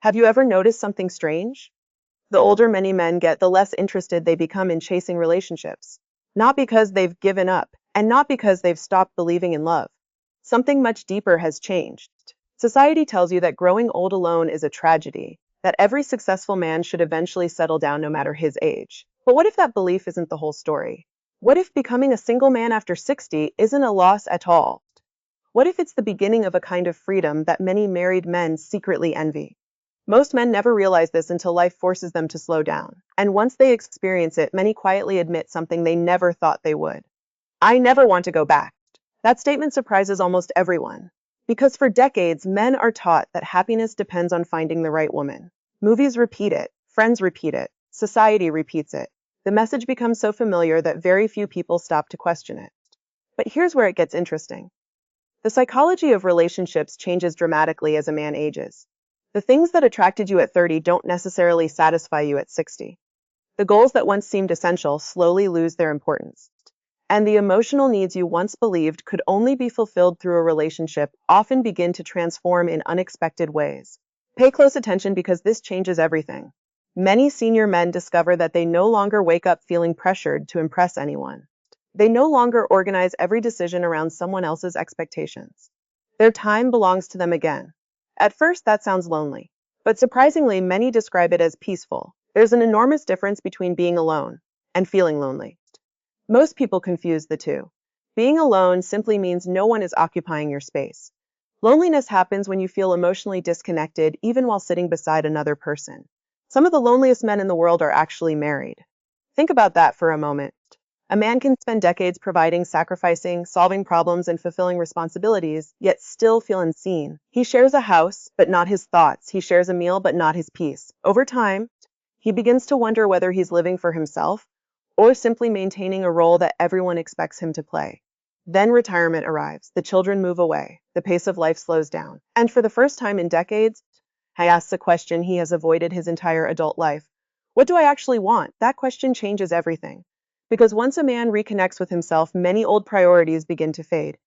Have you ever noticed something strange? The older many men get, the less interested they become in chasing relationships. Not because they've given up, and not because they've stopped believing in love. Something much deeper has changed. Society tells you that growing old alone is a tragedy, that every successful man should eventually settle down no matter his age. But what if that belief isn't the whole story? What if becoming a single man after 60 isn't a loss at all? What if it's the beginning of a kind of freedom that many married men secretly envy? Most men never realize this until life forces them to slow down. And once they experience it, many quietly admit something they never thought they would. I never want to go back. That statement surprises almost everyone. Because for decades, men are taught that happiness depends on finding the right woman. Movies repeat it, friends repeat it, society repeats it. The message becomes so familiar that very few people stop to question it. But here's where it gets interesting. The psychology of relationships changes dramatically as a man ages. The things that attracted you at 30 don't necessarily satisfy you at 60. The goals that once seemed essential slowly lose their importance. And the emotional needs you once believed could only be fulfilled through a relationship often begin to transform in unexpected ways. Pay close attention because this changes everything. Many senior men discover that they no longer wake up feeling pressured to impress anyone. They no longer organize every decision around someone else's expectations. Their time belongs to them again. At first, that sounds lonely, but surprisingly, many describe it as peaceful. There's an enormous difference between being alone and feeling lonely. Most people confuse the two. Being alone simply means no one is occupying your space. Loneliness happens when you feel emotionally disconnected, even while sitting beside another person. Some of the loneliest men in the world are actually married. Think about that for a moment. A man can spend decades providing, sacrificing, solving problems, and fulfilling responsibilities, yet still feel unseen. He shares a house, but not his thoughts. He shares a meal, but not his peace. Over time, he begins to wonder whether he's living for himself or simply maintaining a role that everyone expects him to play. Then retirement arrives. The children move away. The pace of life slows down. And for the first time in decades, he asks a question he has avoided his entire adult life. What do I actually want? That question changes everything. Because once a man reconnects with himself, many old priorities begin to fade.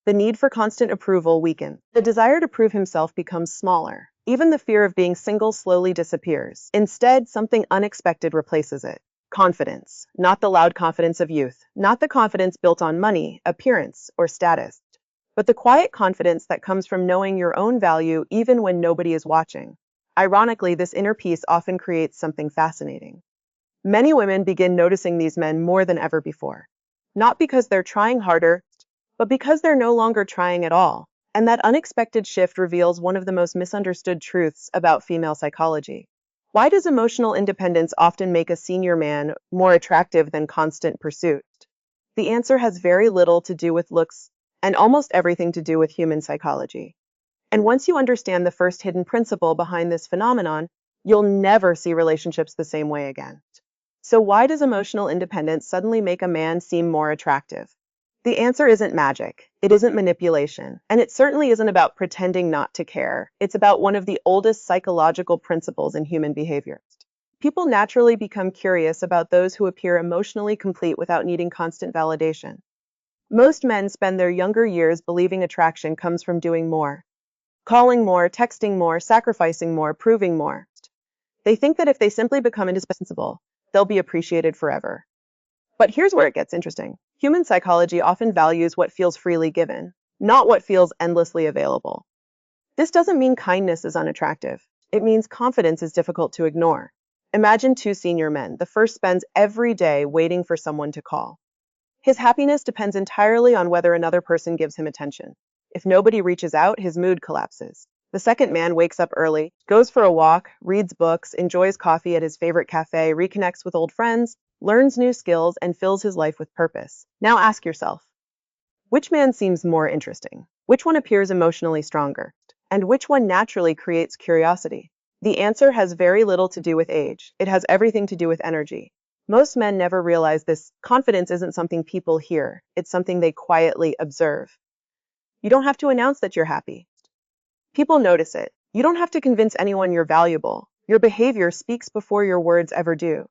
The need for constant approval weakens. The desire to prove himself becomes smaller. Even the fear of being single slowly disappears. Instead, something unexpected replaces it. Confidence. Not the loud confidence of youth. Not the confidence built on money, appearance, or status. But the quiet confidence that comes from knowing your own value even when nobody is watching. Ironically, this inner peace often creates something fascinating. Many women begin noticing these men more than ever before. Not because they're trying harder, but because they're no longer trying at all. And that unexpected shift reveals one of the most misunderstood truths about female psychology. Why does emotional independence often make a senior man more attractive than constant pursuit? The answer has very little to do with looks and almost everything to do with human psychology. And once you understand the first hidden principle behind this phenomenon, you'll never see relationships the same way again. So why does emotional independence suddenly make a man seem more attractive? The answer isn't magic, it isn't manipulation, and it certainly isn't about pretending not to care. It's about one of the oldest psychological principles in human behavior. People naturally become curious about those who appear emotionally complete without needing constant validation. Most men spend their younger years believing attraction comes from doing more. Calling more, texting more, sacrificing more, proving more. They think that if they simply become indispensable, they'll be appreciated forever. But here's where it gets interesting. Human psychology often values what feels freely given, not what feels endlessly available. This doesn't mean kindness is unattractive. It means confidence is difficult to ignore. Imagine two senior men. The first spends every day waiting for someone to call. His happiness depends entirely on whether another person gives him attention. If nobody reaches out, his mood collapses. The second man wakes up early, goes for a walk, reads books, enjoys coffee at his favorite cafe, reconnects with old friends, learns new skills, and fills his life with purpose. Now ask yourself, which man seems more interesting? Which one appears emotionally stronger? And which one naturally creates curiosity? The answer has very little to do with age. It has everything to do with energy. Most men never realize this. Confidence isn't something people hear. It's something they quietly observe. You don't have to announce that you're happy. People notice it. You don't have to convince anyone you're valuable. Your behavior speaks before your words ever do.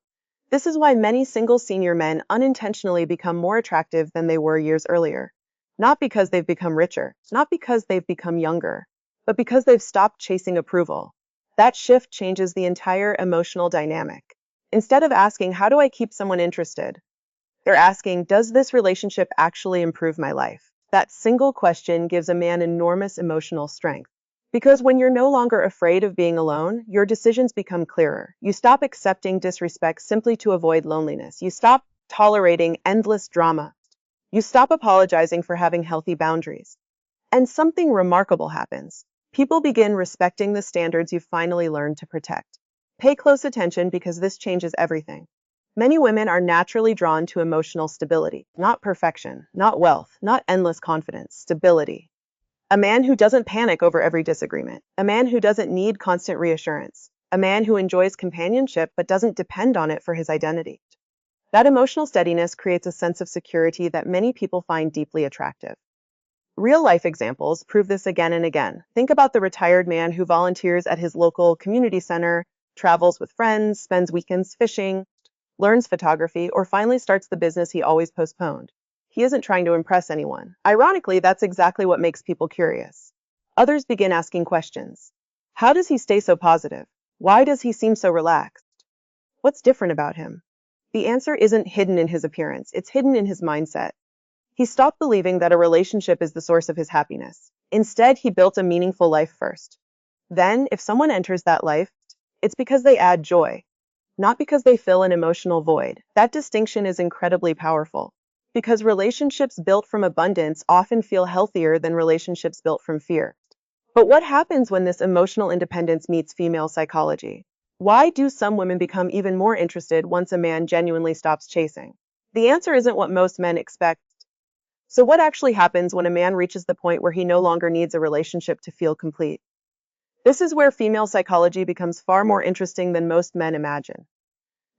This is why many single senior men unintentionally become more attractive than they were years earlier. Not because they've become richer, not because they've become younger, but because they've stopped chasing approval. That shift changes the entire emotional dynamic. Instead of asking, how do I keep someone interested? They're asking, does this relationship actually improve my life? That single question gives a man enormous emotional strength. Because when you're no longer afraid of being alone, your decisions become clearer. You stop accepting disrespect simply to avoid loneliness. You stop tolerating endless drama. You stop apologizing for having healthy boundaries. And something remarkable happens. People begin respecting the standards you've finally learned to protect. Pay close attention because this changes everything. Many women are naturally drawn to emotional stability, not perfection, not wealth, not endless confidence, stability. A man who doesn't panic over every disagreement, a man who doesn't need constant reassurance, a man who enjoys companionship but doesn't depend on it for his identity. That emotional steadiness creates a sense of security that many people find deeply attractive. Real-life examples prove this again and again. Think about the retired man who volunteers at his local community center, travels with friends, spends weekends fishing, learns photography, or finally starts the business he always postponed. He isn't trying to impress anyone. Ironically, that's exactly what makes people curious. Others begin asking questions. How does he stay so positive? Why does he seem so relaxed? What's different about him? The answer isn't hidden in his appearance, it's hidden in his mindset. He stopped believing that a relationship is the source of his happiness. Instead, he built a meaningful life first. Then, if someone enters that life, it's because they add joy, not because they fill an emotional void. That distinction is incredibly powerful, because relationships built from abundance often feel healthier than relationships built from fear. But what happens when this emotional independence meets female psychology? Why do some women become even more interested once a man genuinely stops chasing? The answer isn't what most men expect. So what actually happens when a man reaches the point where he no longer needs a relationship to feel complete? This is where female psychology becomes far more interesting than most men imagine.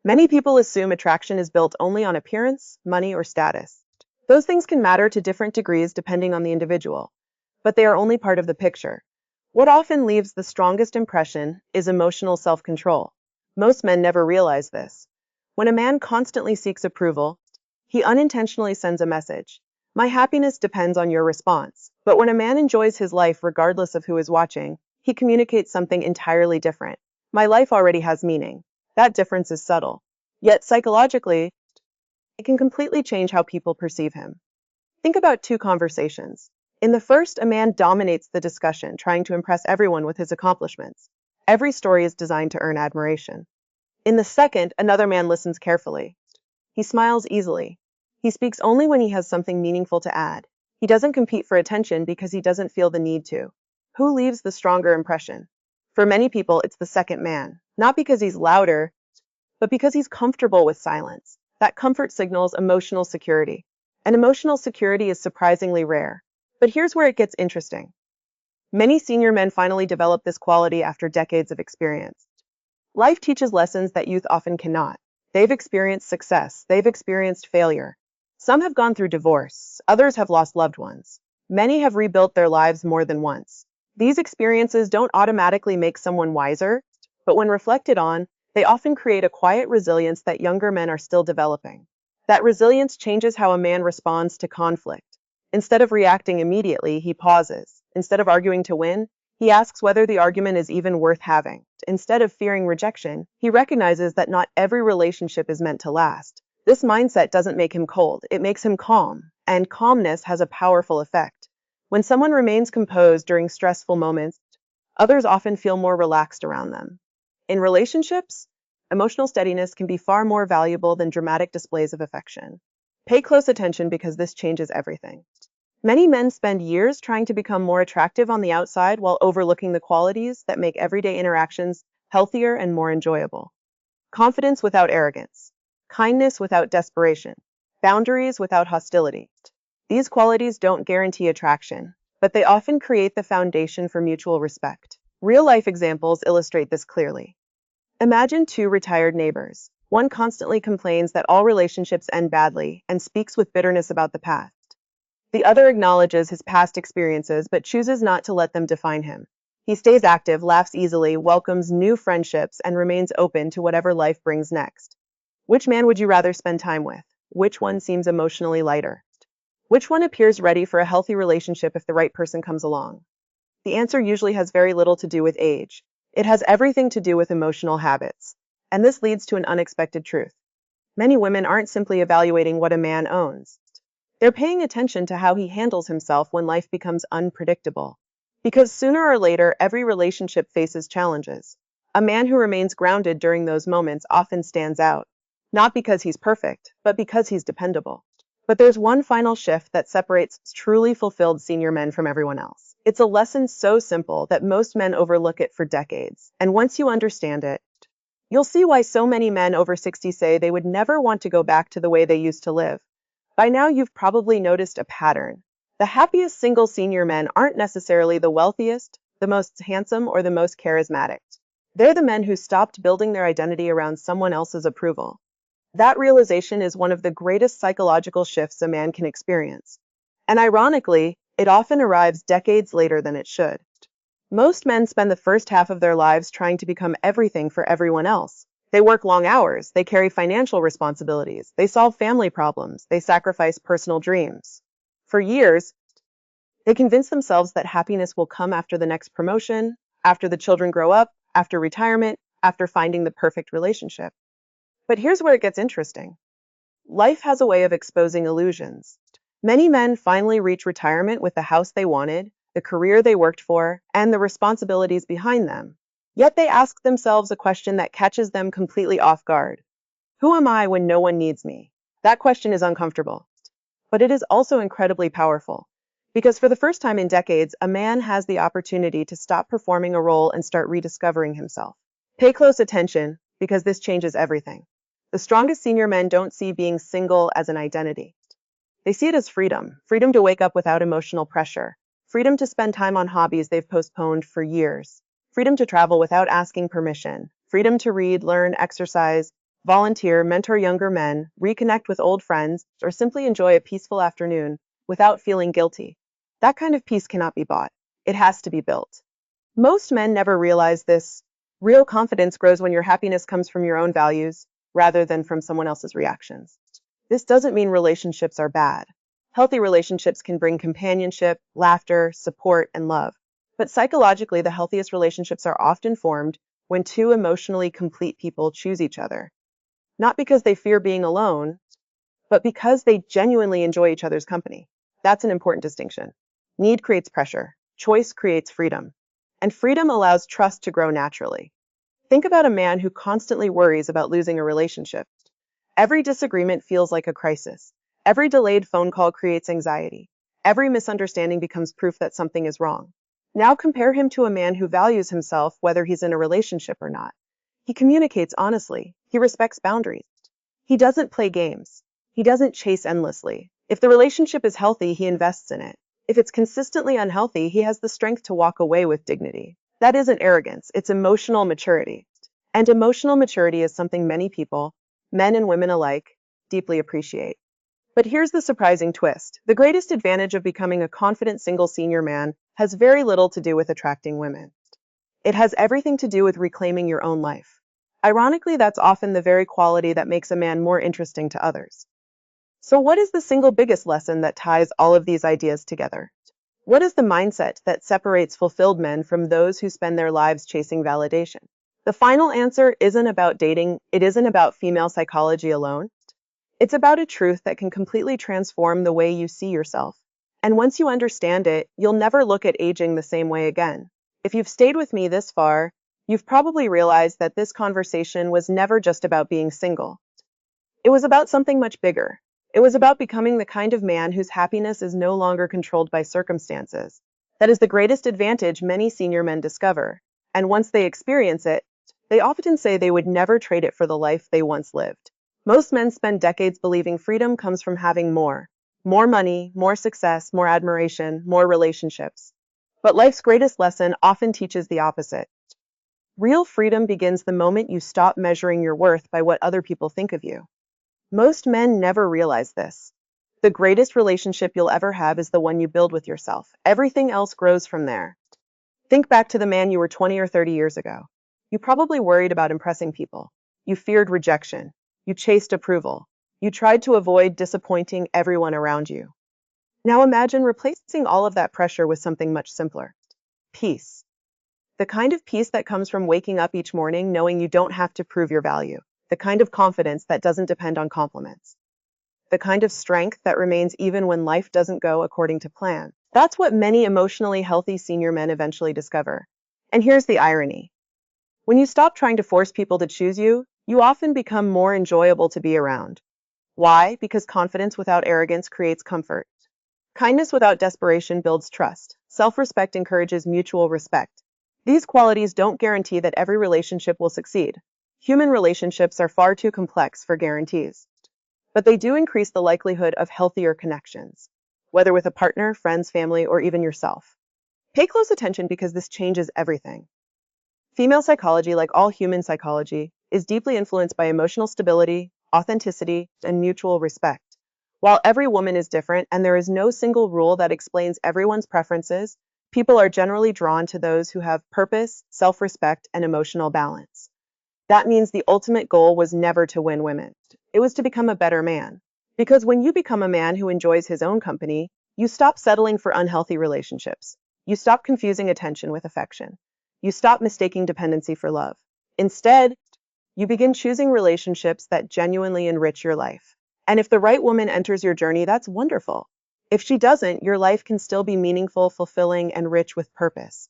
Many people assume attraction is built only on appearance, money, or status. Those things can matter to different degrees depending on the individual, but they are only part of the picture. What often leaves the strongest impression is emotional self-control. Most men never realize this. When a man constantly seeks approval, he unintentionally sends a message. My happiness depends on your response. But when a man enjoys his life regardless of who is watching, he communicates something entirely different. My life already has meaning. That difference is subtle. Yet psychologically, it can completely change how people perceive him. Think about two conversations. In the first, a man dominates the discussion, trying to impress everyone with his accomplishments. Every story is designed to earn admiration. In the second, another man listens carefully. He smiles easily. He speaks only when he has something meaningful to add. He doesn't compete for attention because he doesn't feel the need to. Who leaves the stronger impression? For many people, it's the second man. Not because he's louder, but because he's comfortable with silence. That comfort signals emotional security. And emotional security is surprisingly rare. But here's where it gets interesting. Many senior men finally develop this quality after decades of experience. Life teaches lessons that youth often cannot. They've experienced success. They've experienced failure. Some have gone through divorce. Others have lost loved ones. Many have rebuilt their lives more than once. These experiences don't automatically make someone wiser, but when reflected on, they often create a quiet resilience that younger men are still developing. That resilience changes how a man responds to conflict. Instead of reacting immediately, he pauses. Instead of arguing to win, he asks whether the argument is even worth having. Instead of fearing rejection, he recognizes that not every relationship is meant to last. This mindset doesn't make him cold, it makes him calm, and calmness has a powerful effect. When someone remains composed during stressful moments, others often feel more relaxed around them. In relationships, emotional steadiness can be far more valuable than dramatic displays of affection. Pay close attention because this changes everything. Many men spend years trying to become more attractive on the outside while overlooking the qualities that make everyday interactions healthier and more enjoyable. Confidence without arrogance, kindness without desperation, boundaries without hostility. These qualities don't guarantee attraction, but they often create the foundation for mutual respect. Real-life examples illustrate this clearly. Imagine two retired neighbors. One constantly complains that all relationships end badly and speaks with bitterness about the past. The other acknowledges his past experiences but chooses not to let them define him. He stays active, laughs easily, welcomes new friendships, and remains open to whatever life brings next. Which man would you rather spend time with? Which one seems emotionally lighter? Which one appears ready for a healthy relationship if the right person comes along? The answer usually has very little to do with age. It has everything to do with emotional habits. And this leads to an unexpected truth. Many women aren't simply evaluating what a man owns. They're paying attention to how he handles himself when life becomes unpredictable. Because sooner or later, every relationship faces challenges. A man who remains grounded during those moments often stands out, not because he's perfect, but because he's dependable. But there's one final shift that separates truly fulfilled senior men from everyone else. It's a lesson so simple that most men overlook it for decades. And once you understand it, you'll see why so many men over 60 say they would never want to go back to the way they used to live. By now, you've probably noticed a pattern. The happiest single senior men aren't necessarily the wealthiest, the most handsome, or the most charismatic. They're the men who stopped building their identity around someone else's approval. That realization is one of the greatest psychological shifts a man can experience. And ironically, it often arrives decades later than it should. Most men spend the first half of their lives trying to become everything for everyone else. They work long hours, they carry financial responsibilities, they solve family problems, they sacrifice personal dreams. For years, they convince themselves that happiness will come after the next promotion, after the children grow up, after retirement, after finding the perfect relationship. But here's where it gets interesting. Life has a way of exposing illusions. Many men finally reach retirement with the house they wanted, the career they worked for, and the responsibilities behind them. Yet they ask themselves a question that catches them completely off guard. Who am I when no one needs me? That question is uncomfortable, but it is also incredibly powerful. Because for the first time in decades, a man has the opportunity to stop performing a role and start rediscovering himself. Pay close attention, because this changes everything. The strongest senior men don't see being single as an identity. They see it as freedom, freedom to wake up without emotional pressure, freedom to spend time on hobbies they've postponed for years, freedom to travel without asking permission, freedom to read, learn, exercise, volunteer, mentor younger men, reconnect with old friends, or simply enjoy a peaceful afternoon without feeling guilty. That kind of peace cannot be bought. It has to be built. Most men never realize this. Real confidence grows when your happiness comes from your own values rather than from someone else's reactions. This doesn't mean relationships are bad. Healthy relationships can bring companionship, laughter, support, and love. But psychologically, the healthiest relationships are often formed when two emotionally complete people choose each other. Not because they fear being alone, but because they genuinely enjoy each other's company. That's an important distinction. Need creates pressure. Choice creates freedom. And freedom allows trust to grow naturally. Think about a man who constantly worries about losing a relationship. Every disagreement feels like a crisis. Every delayed phone call creates anxiety. Every misunderstanding becomes proof that something is wrong. Now compare him to a man who values himself whether he's in a relationship or not. He communicates honestly. He respects boundaries. He doesn't play games. He doesn't chase endlessly. If the relationship is healthy, he invests in it. If it's consistently unhealthy, he has the strength to walk away with dignity. That isn't arrogance, it's emotional maturity. And emotional maturity is something many people, men and women alike, deeply appreciate. But here's the surprising twist. The greatest advantage of becoming a confident single senior man has very little to do with attracting women. It has everything to do with reclaiming your own life. Ironically, that's often the very quality that makes a man more interesting to others. So what is the single biggest lesson that ties all of these ideas together? What is the mindset that separates fulfilled men from those who spend their lives chasing validation? The final answer isn't about dating, it isn't about female psychology alone. It's about a truth that can completely transform the way you see yourself. And once you understand it, you'll never look at aging the same way again. If you've stayed with me this far, you've probably realized that this conversation was never just about being single. It was about something much bigger. It was about becoming the kind of man whose happiness is no longer controlled by circumstances. That is the greatest advantage many senior men discover. And once they experience it, they often say they would never trade it for the life they once lived. Most men spend decades believing freedom comes from having more. More money, more success, more admiration, more relationships. But life's greatest lesson often teaches the opposite. Real freedom begins the moment you stop measuring your worth by what other people think of you. Most men never realize this. The greatest relationship you'll ever have is the one you build with yourself. Everything else grows from there. Think back to the man you were 20 or 30 years ago. You probably worried about impressing people. You feared rejection. You chased approval. You tried to avoid disappointing everyone around you. Now imagine replacing all of that pressure with something much simpler. Peace. The kind of peace that comes from waking up each morning knowing you don't have to prove your value. The kind of confidence that doesn't depend on compliments. The kind of strength that remains even when life doesn't go according to plan. That's what many emotionally healthy senior men eventually discover. And here's the irony. When you stop trying to force people to choose you, you often become more enjoyable to be around. Why? Because confidence without arrogance creates comfort. Kindness without desperation builds trust. Self-respect encourages mutual respect. These qualities don't guarantee that every relationship will succeed. Human relationships are far too complex for guarantees. But they do increase the likelihood of healthier connections, whether with a partner, friends, family, or even yourself. Pay close attention because this changes everything. Female psychology, like all human psychology, is deeply influenced by emotional stability, authenticity, and mutual respect. While every woman is different and there is no single rule that explains everyone's preferences, people are generally drawn to those who have purpose, self-respect, and emotional balance. That means the ultimate goal was never to win women. It was to become a better man. Because when you become a man who enjoys his own company, you stop settling for unhealthy relationships. You stop confusing attention with affection. You stop mistaking dependency for love. Instead, you begin choosing relationships that genuinely enrich your life. And if the right woman enters your journey, that's wonderful. If she doesn't, your life can still be meaningful, fulfilling, and rich with purpose.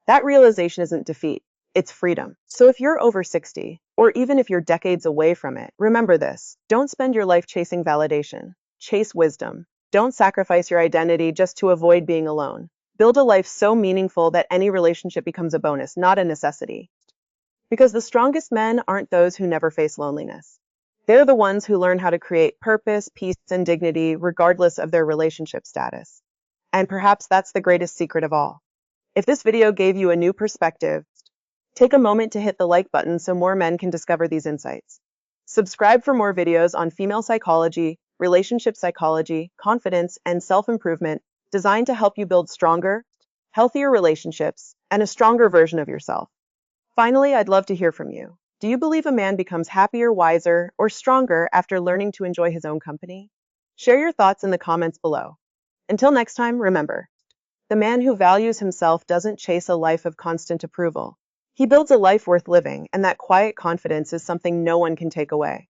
That realization isn't defeat, it's freedom. So if you're over 60, or even if you're decades away from it, remember this. Don't spend your life chasing validation. Chase wisdom. Don't sacrifice your identity just to avoid being alone. Build a life so meaningful that any relationship becomes a bonus, not a necessity. Because the strongest men aren't those who never face loneliness. They're the ones who learn how to create purpose, peace, and dignity regardless of their relationship status. And perhaps that's the greatest secret of all. If this video gave you a new perspective, take a moment to hit the like button so more men can discover these insights. Subscribe for more videos on female psychology, relationship psychology, confidence, and self-improvement designed to help you build stronger, healthier relationships and a stronger version of yourself. Finally, I'd love to hear from you. Do you believe a man becomes happier, wiser, or stronger after learning to enjoy his own company? Share your thoughts in the comments below. Until next time, remember, the man who values himself doesn't chase a life of constant approval. He builds a life worth living, and that quiet confidence is something no one can take away.